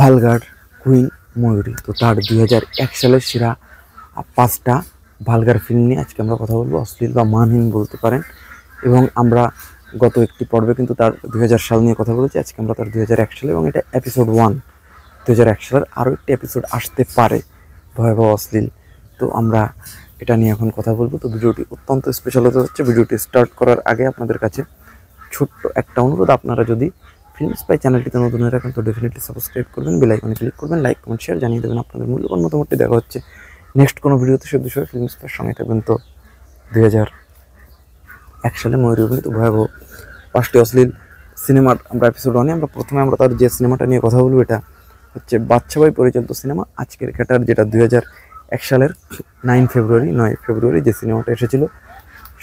Vulgar queen ময়ূরী, তো তার 2001 সালের সেরা 5টা ভালগার ফিল্ম নিয়ে আজকে আমরা কথা বলবো, অশ্লীল বা মানহীন বলতে পারেন। এবং আমরা গত একটি পর্বে কিন্তু তার 2000 সাল নিয়ে কথা বলেছি, আজকে আমরা তার 2001 সালে, এবং এটা এপিসোড 1। 2001 সালের আরও একটি এপিসোড আসতে পারে ভয়াবহ অশ্লীল, তো আমরা এটা নিয়ে এখন কথা বলবো। তো ভিডিওটি অত্যন্ত স্পেশাল হতে হচ্ছে। ভিডিওটি স্টার্ট করার আগে আপনাদের কাছে ছোট্ট একটা অনুরোধ, আপনারা যদি ফিল্ম স্পাই চ্যানেলটিতে নতুন হয়ে রাখেন তো ডেফিনেটলি সাবস্ক্রাইব করবেন, বেল আইকনে ক্লিক করবেন, লাইক কমেন্ট শেয়ার জানিয়ে দেবেন আপনাদের মূল্যবান মতামতটি। দেখা হচ্ছে নেক্সট কোনো ভিডিওতে, সে বিষয়ে ফিল্ম স্পাইয়ের সঙ্গে থাকবেন। তো 2001 সালে ময়ূরী অভিনীত ভয়াবহ 5টি অশ্লীল সিনেমার আমরা এপিসোড 1-এ আমরা প্রথমে তার যে সিনেমাটা নিয়ে কথা বলবো, এটা হচ্ছে বাচ্চা ভাই পরিচালিত সিনেমা আজকের ক্যাটার, যেটা 2001 সালের 9 ফেব্রুয়ারি যে সিনেমাটা এসেছিল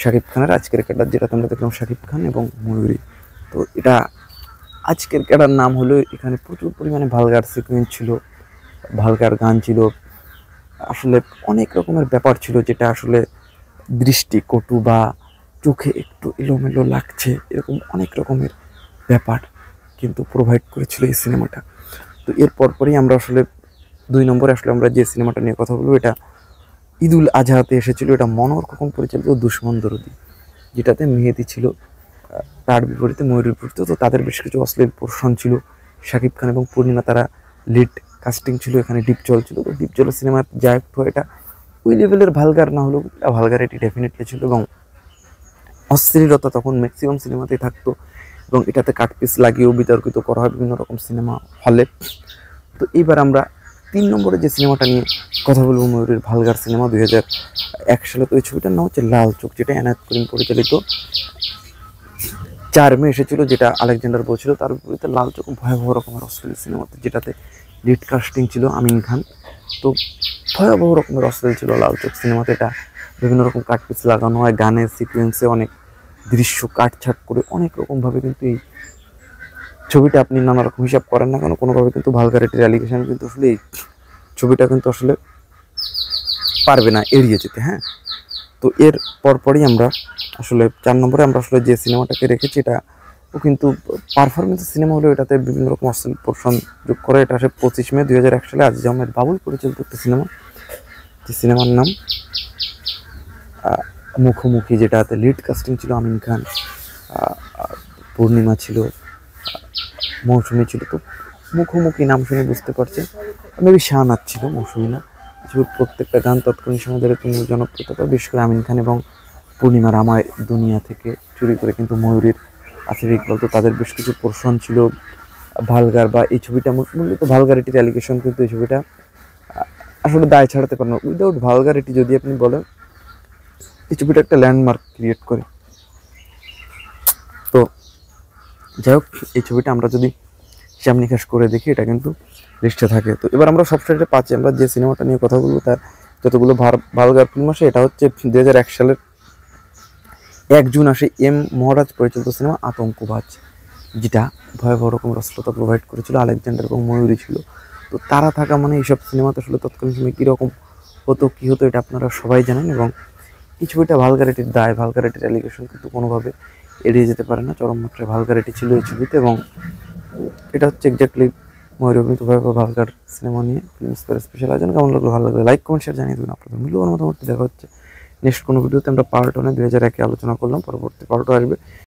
শাকিব খানের আজকের ক্যাটার, যেটাতে আমরা দেখলাম শাকিব খান এবং ময়ূরী। তো এটা আজকের ক্যাটার নাম হলো, এখানে প্রচুর পরিমাণে ভালগার সিকোয়েন্স ছিল, ভালগার গান ছিল, আসলে অনেক রকমের ব্যাপার ছিল, যেটা আসলে দৃষ্টি কটু বা চোখে একটু এলোমেলো লাগছে, এরকম অনেক রকমের ব্যাপার কিন্তু প্রোভাইড করেছিল এই সিনেমাটা। তো এর পরপরই আমরা আসলে 2 নম্বরে আসলে আমরা যে সিনেমাটা নিয়ে কথা বলবো, এটা ঈদুল আজহাতে এসেছিল। এটা মনোহর খোকন পরিচালিত দুশমন দরদি, যেটাতে মেহেদী ছিল তার বিপরীতে, ময়ূরীর বিপরীতে। তো তাদের বেশ কিছু অশ্লীল পোর্শন ছিল, শাকিব খান এবং পূর্ণিমা তারা লিড কাস্টিং ছিল, এখানে ডিপজল ছিল। তো ডিপজল সিনেমার যা একটু এটা ওই লেভেলের ভালগার না হলেও ভালগারিটি ডেফিনেটলি ছিল, এবং অশ্লীলতা তখন ম্যাক্সিমাম সিনেমাতেই থাকতো, এবং এটাতে কাটপিস লাগিয়েও বিতর্কিত করা হয় বিভিন্ন রকম সিনেমা হলে। তো এইবার আমরা 3 নম্বরে যে সিনেমাটা নিয়ে কথা বলবো, ময়ূরীর ভালগার সিনেমা 2001 সালে। তো এই ছবিটার নাম হচ্ছে লাল চোখ, যেটা এনায়েত করিম পরিচালিত। 4 মে এসেছিল, যেটা আলেকজান্ডার বলছিল। তার বিপরীতে লাল চোখ ভয়াবহ রকমের অশ্লীল সিনেমাতে, যেটাতে লিড কাস্টিং ছিল আমিন খান। তো ভয়াবহ রকমের অশ্লীল ছিল লাল চোখ সিনেমাতে। এটা বিভিন্ন রকম কাটপিস লাগানো হয়, গানের সিকুয়েন্সে অনেক দৃশ্য কাটছাট করে অনেক রকমভাবে, কিন্তু এই ছবিটা আপনি নানা রকম হিসাব করেন না কেন, কোনোভাবে কিন্তু ভালগারিটির অ্যালিগেশন কিন্তু আসলে এই ছবিটা কিন্তু আসলে পারবে না এড়িয়ে যেতে। হ্যাঁ, তো এর পরপরই আমরা আসলে 4 নম্বরে আমরা আসলে যে সিনেমাটাকে রেখেছি, এটা ও কিন্তু পারফরমেন্স সিনেমা হলেও এটাতে বিভিন্ন রকম অশ্লীল পোর্শন যোগ করে। এটা আসে 25 মে 2001 সালে আজিজ আহমেদ বাবুল পরিচালিত একটা সিনেমা, যে সিনেমার নাম মুখোমুখি, যেটাতে লিড কাস্টিং ছিল আমিন খান, পূর্ণিমা ছিল, মৌসুমী ছিল। তো মুখোমুখি নাম শুনে বুঝতে পারছেন, মেবি শাহনাজ ছিল, মৌসুমী না। প্রত্যেকটা গান তৎকালীন সময় ধরে তুমি জনপ্রিয়তা, বিশেষ করে আমিন খান এবং পূর্ণিমার আমার দুনিয়া থেকে চুরি করে কিন্তু ময়ূরীর আসিফ ইকবাল। তো তাদের বেশ কিছু পোর্শন ছিল ভালগার, বা এই ছবিটা মূলত ভালগারিটির অ্যালিগেশন, কিন্তু এই ছবিটা আসলে দায় ছাড়াতে পারে না। উইদাউট ভালগারিটি যদি আপনি বলেন, এই ছবিটা একটা ল্যান্ডমার্ক ক্রিয়েট করে। তো যাই হোক, এই ছবিটা আমরা যদি হিসাব নিকাশ করে দেখি, এটা কিন্তু লিস্টে থাকে। তো এবার আমরা সবসাইডে 5-এ আমরা যে সিনেমাটা নিয়ে কথা বলবো, তার যতগুলো ভালগার ফিল্ম আসে, এটা হচ্ছে 2001 সালের 1 জুন আসে এম মহারাজ পরিচালিত সিনেমা আতঙ্কবাজ, যেটা ভয়াবহ রকম অশ্লীলতা প্রোভাইড করেছিল, আলেকজান্ডার এবং ময়ূরী ছিল। তো তারা থাকা মানে এইসব সিনেমাতে আসলে তৎকালীন সময় কীরকম হতো, কী হতো, এটা আপনারা সবাই জানেন। এবং এই ছবিটা ভালগারিটির দায়, ভালগারিটির অ্যালিগেশন কিন্তু কোনোভাবে এড়িয়ে যেতে পারে না। চরম মাত্রায় ভালগারিটি ছিল এই ছবিতে, এবং এটা হচ্ছে এক্স্যাক্টলি ময়ূরী অভিনীত ভয়াবহ ভালগার সিনেমা নিয়ে ফিল্ম স্পেশাল আয়োজন। কেমন লাগলো? ভালো লাগলো লাইক কমেন্ট শেয়ার জানিয়ে দেবেন আপনাদের মূল্যবান মতামত। দেখা হচ্ছে নেক্সট কোনো ভিডিওতে। আমরা পার্ট 1-এ 2001-এ আলোচনা করলাম, পরবর্তী পার্টও আসবে।